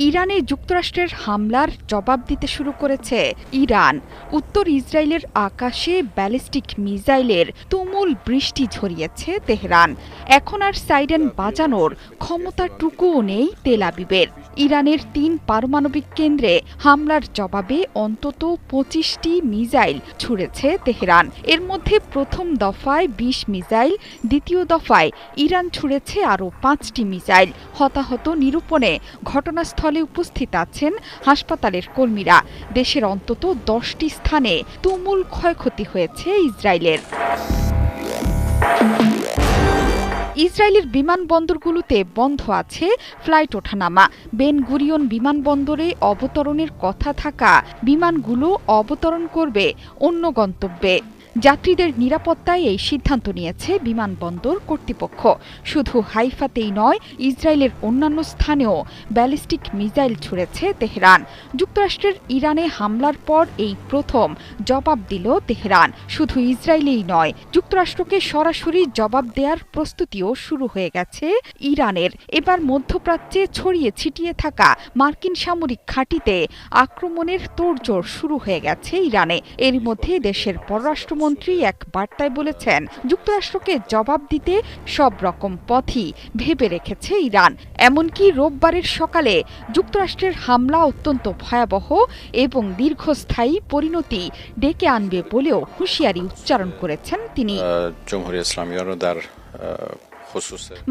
ইরানে যুক্তরাষ্ট্রের হামলার জবাব দিতে শুরু করেছে ইরান। উত্তর ইসরায়েলের আকাশে ব্যালিস্টিক মিসাইলের তুমুল বৃষ্টি ঝরিয়েছে তেহরান। এখন আর সাইরেন বাজানোর ক্ষমতাটুকুও নেই তেল আবিবের। ইরানের ৩ পারমাণবিক কেন্দ্রে হামলার জবাবে অন্তত ২৫টি মিসাইল ছুড়েছে তেহরান। এর মধ্যে প্রথম দফায় ২০ মিসাইল, দ্বিতীয় দফায় ইরান ছুড়েছে আরও ৫টি মিসাইল। হতাহত নিরূপণে ঘটনাস্থলে উপস্থিত আছেন হাসপাতালের কর্মীরা। দেশের অন্তত ১০টি স্থানে তুমুল ক্ষয়ক্ষতি হয়েছে ইসরায়েলের। ইসরায়েলের বিমানবন্দরগুলোতে বন্ধ আছে ফ্লাইট ওঠানামা। বেন গুরিয়ন বিমানবন্দরে অবতরণের কথা থাকা বিমানগুলো অবতরণ করবে অন্য গন্তব্যে। যাত্রীদের নিরাপত্তায় এই সিদ্ধান্ত নিয়েছে বিমানবন্দর কর্তৃপক্ষ। শুধু হাইফাতেই নয়, ইসরায়েলের অন্যান্য স্থানেও ব্যালিস্টিক মিসাইল ছুড়েছে তেহরান। যুক্তরাষ্ট্রের ইরানে হামলার পর এই প্রথম জবাব দিল তেহরান। শুধু ইসরায়েলেই নয়, যুক্তরাষ্ট্রকে সরাসরি জবাব দেওয়ার প্রস্তুতিও শুরু হয়ে গেছে ইরানের। এবার মধ্যপ্রাচ্যে ছড়িয়ে ছিটিয়ে থাকা মার্কিন সামরিক ঘাঁটিতে আক্রমণের তোড়জোড় শুরু হয়ে গেছে ইরানে। এর মধ্যে দেশের পররাষ্ট্রমন্ত্রী এক বার্তায় বলেছেন, যুক্তরাষ্ট্রকে জবাব দিতে সব রকম পথই ভেবে রেখেছে ইরান। এমনকি রোববারের সকালে যুক্তরাষ্ট্রের হামলা অত্যন্ত ভয়াবহ এবং দীর্ঘস্থায়ী পরিণতি ডেকে আনবে বলেও হুঁশিয়ারি উচ্চারণ করেছেন তিনি।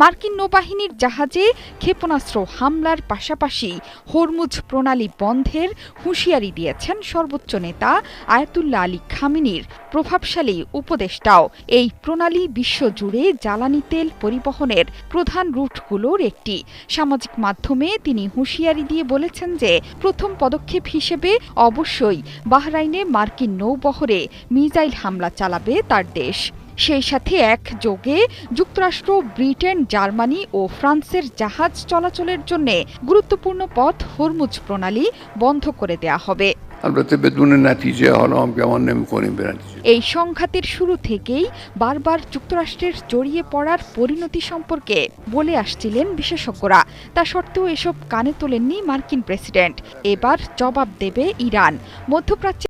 মার্কিন নৌবাহিনীর জাহাজে ক্ষেপণাস্ত্র হামলার পাশাপাশি হরমুজ প্রণালী বন্ধের হুঁশিয়ারি দিয়েছেন সর্বোচ্চ নেতা আয়াতুল্লাহ আলী খামেনির প্রভাবশালী উপদেষ্টাও। এই প্রণালী বিশ্বজুড়ে জ্বালানি তেল পরিবহনের প্রধান রুটগুলোর একটি। সামাজিক মাধ্যমে তিনি হুঁশিয়ারি দিয়ে বলেছেন যে প্রথম পদক্ষেপ হিসেবে অবশ্যই বাহরাইনে মার্কিন নৌবহরে মিসাইল হামলা চালাবে তার দেশ। সেই সাথে একযোগে যুক্তরাষ্ট্র, ব্রিটেন, জার্মানি ও ফ্রান্সের জাহাজ চলাচলের জন্য গুরুত্বপূর্ণ পথ হরমুজ প্রণালী বন্ধ করে দেয়া হবে। এই সংঘাতের শুরু থেকেই বারবার যুক্তরাষ্ট্রের জড়িয়ে পড়ার পরিণতি সম্পর্কে বলে আসছিলেন বিশেষজ্ঞরা। তা সত্ত্বেও এসব কানে তোলেননি মার্কিন প্রেসিডেন্ট। এবার জবাব দেবে ইরান। মধ্যপ্রাচ্যে